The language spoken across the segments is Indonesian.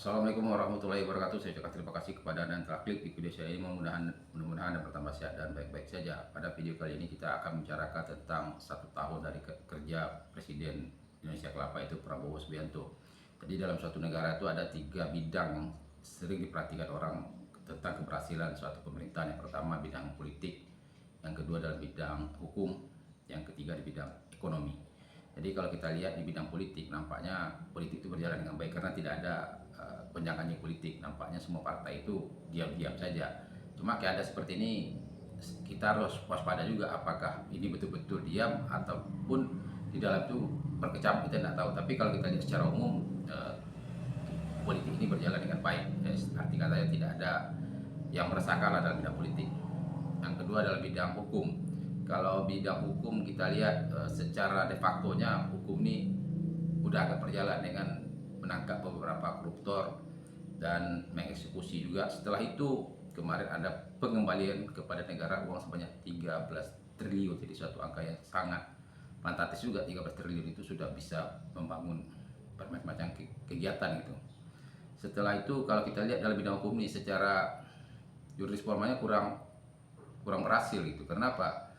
Assalamualaikum warahmatullahi wabarakatuh. Saya ucapkan terima kasih kepada Anda yang telah klik di video saya ini. Mudah-mudahan Anda bertambah sehat dan baik-baik saja. Pada video kali ini kita akan membicarakan tentang 1 tahun dari kerja Presiden Indonesia Kelapa, itu Prabowo Subianto. Jadi dalam suatu negara itu ada 3 bidang yang sering diperhatikan orang tentang keberhasilan suatu pemerintahan. Yang pertama bidang politik, yang kedua dalam bidang hukum, yang ketiga di bidang ekonomi. Jadi kalau kita lihat di bidang politik, nampaknya politik itu berjalan dengan baik karena tidak ada gonjang-ganjing politik. Nampaknya semua partai itu diam-diam saja. Cuma keadaan seperti ini kita harus waspada juga, apakah ini betul-betul diam ataupun di dalam itu berkecamuk, kita tidak tahu. Tapi kalau kita lihat secara umum, politik ini berjalan dengan baik. Arti katanya tidak ada yang meresahkan dalam bidang politik. Yang kedua adalah bidang hukum. Kalau bidang hukum kita lihat secara de facto-nya hukum ini udah agak berjalan dengan menangkap beberapa koruptor dan mengeksekusi juga. Setelah itu kemarin ada pengembalian kepada negara uang sebanyak 13 triliun. Jadi suatu angka yang sangat fantastis juga. 13 triliun itu sudah bisa membangun berbagai macam kegiatan gitu. Setelah itu kalau kita lihat dalam bidang hukum ini secara juris formalnya kurang berhasil gitu. Kenapa?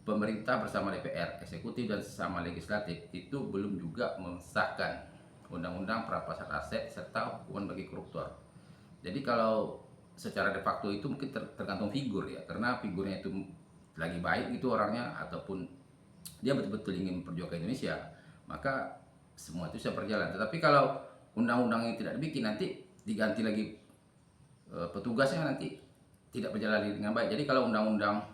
Pemerintah bersama DPR, eksekutif dan sesama legislatif itu belum juga mengesahkan undang-undang perampasan aset serta hukuman bagi koruptor. Jadi kalau secara de facto itu mungkin tergantung figur ya, karena figurnya itu lagi baik gitu orangnya, ataupun dia betul-betul ingin memperjuangkan Indonesia, maka semua itu bisa berjalan. Tetapi kalau undang-undang yang tidak dibikin, nanti diganti lagi petugasnya, nanti tidak berjalan dengan baik. Jadi kalau undang-undang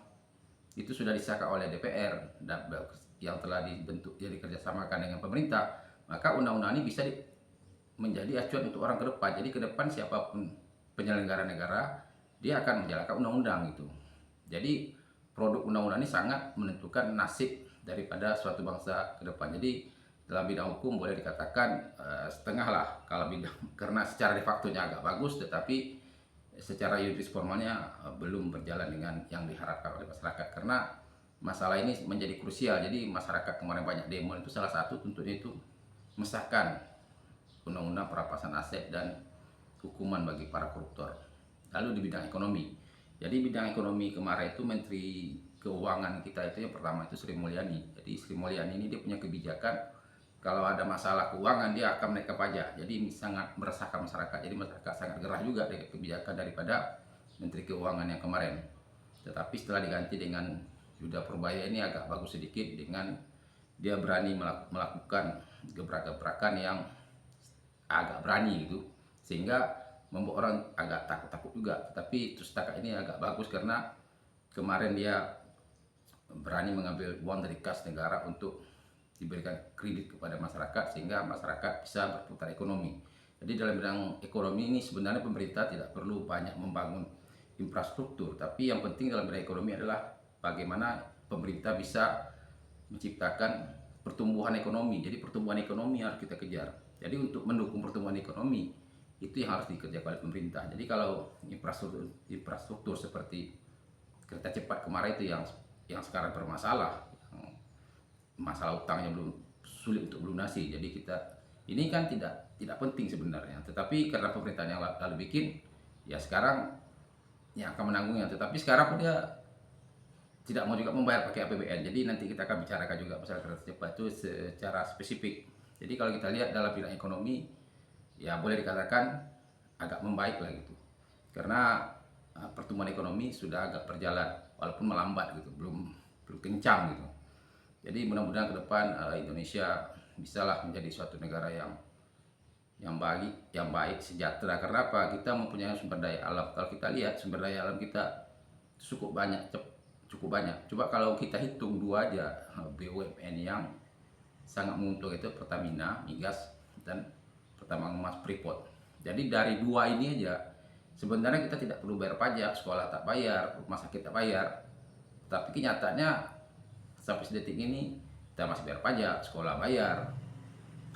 itu sudah disahkan oleh DPR dan yang telah dibentuk, jadi kerjasamakan dengan pemerintah, maka undang-undang ini bisa menjadi acuan untuk orang ke depan. Jadi ke depan siapapun penyelenggara negara, dia akan menjalankan undang-undang itu. Jadi produk undang-undang ini sangat menentukan nasib daripada suatu bangsa ke depan. Jadi dalam bidang hukum boleh dikatakan setengah lah kalau bidang, karena secara de facto-nya agak bagus, tetapi secara yuridis formalnya belum berjalan dengan yang diharapkan oleh masyarakat, karena masalah ini menjadi krusial. Jadi masyarakat kemarin banyak demo, itu salah satu tuntutnya itu mesahkan undang-undang perampasan aset dan hukuman bagi para koruptor. Lalu di bidang ekonomi, jadi bidang ekonomi kemarin itu Menteri Keuangan kita itu yang pertama itu Sri Mulyani. Jadi Sri Mulyani ini dia punya kebijakan, kalau ada masalah keuangan dia akan menaikkan pajak. Jadi sangat meresahkan masyarakat. Jadi masyarakat sangat gerah juga dengan kebijakan daripada Menteri Keuangan yang kemarin. Tetapi setelah diganti dengan Yuda Purbaya, ini agak bagus sedikit, dengan dia berani melakukan gebrak-gebrakan yang agak berani gitu, sehingga membuat orang agak takut-takut juga. Tetapi itu setakat ini agak bagus, karena kemarin dia berani mengambil uang dari kas negara untuk diberikan kredit kepada masyarakat, sehingga masyarakat bisa berputar ekonomi. Jadi dalam bidang ekonomi ini sebenarnya pemerintah tidak perlu banyak membangun infrastruktur, tapi yang penting dalam bidang ekonomi adalah bagaimana pemerintah bisa menciptakan pertumbuhan ekonomi. Jadi pertumbuhan ekonomi harus kita kejar. Jadi untuk mendukung pertumbuhan ekonomi itu yang harus dikerjakan oleh pemerintah. Jadi kalau infrastruktur seperti kereta cepat kemarin itu yang sekarang bermasalah, masalah utangnya belum sulit untuk melunasi. Jadi kita ini kan tidak penting sebenarnya, tetapi karena pemerintahan yang lalu bikin, ya sekarang yang akan menanggungnya. Tetapi sekarang pun dia tidak mau juga membayar pakai APBN. Jadi nanti kita akan bicarakan juga masalah kereta cepat itu secara spesifik. Jadi kalau kita lihat dalam bidang ekonomi, ya boleh dikatakan agak membaik lah gitu, karena pertumbuhan ekonomi sudah agak berjalan walaupun melambat gitu, belum kencang gitu. Jadi mudah-mudahan ke depan Indonesia bisalah menjadi suatu negara yang baik, sejahtera. Karena apa? Kita mempunyai sumber daya alam. Kalau kita lihat sumber daya alam kita cukup banyak, Coba kalau kita hitung dua aja BUMN yang sangat menguntungkan, itu Pertamina, Migas, dan Pertambangan Emas Freeport. Jadi dari dua ini aja sebenarnya kita tidak perlu bayar pajak, sekolah tak bayar, rumah sakit tak bayar. Tapi kenyataannya sampai sedetik ini kita masih bayar pajak, sekolah bayar,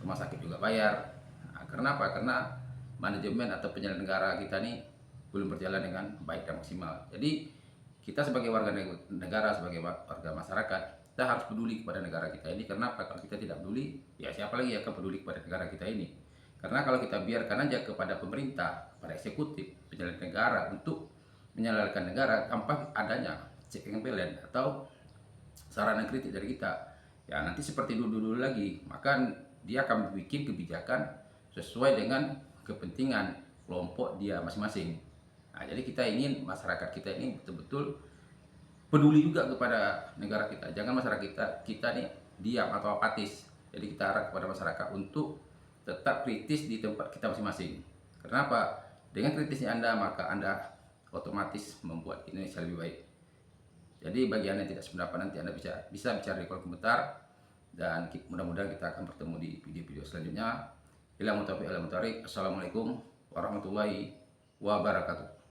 rumah sakit juga bayar. Nah, karena apa? Karena manajemen atau penyelenggara kita ini belum berjalan dengan baik dan maksimal. Jadi kita sebagai warga negara, sebagai warga masyarakat, kita harus peduli kepada negara kita ini. Karena apa? Kalau kita tidak peduli, ya siapa lagi yang akan peduli kepada negara kita ini? Karena kalau kita biarkan aja kepada pemerintah, kepada eksekutif, penyelenggara negara untuk menyalahkan negara tanpa adanya check and balance atau saran kritik dari kita, ya nanti seperti dulu-dulu lagi, maka dia akan bikin kebijakan sesuai dengan kepentingan kelompok dia masing-masing. Nah, jadi kita ingin masyarakat kita ini betul-betul peduli juga kepada negara kita. Jangan masyarakat kita nih diam atau apatis. Jadi kita harap kepada masyarakat untuk tetap kritis di tempat kita masing-masing. Kenapa? Dengan kritisnya Anda, maka Anda otomatis membuat Indonesia lebih baik. Jadi bagi Anda yang tidak sependapat, nanti Anda bisa bicara di kolom komentar, dan mudah-mudahan kita akan bertemu di video-video selanjutnya. Assalamualaikum warahmatullahi wabarakatuh.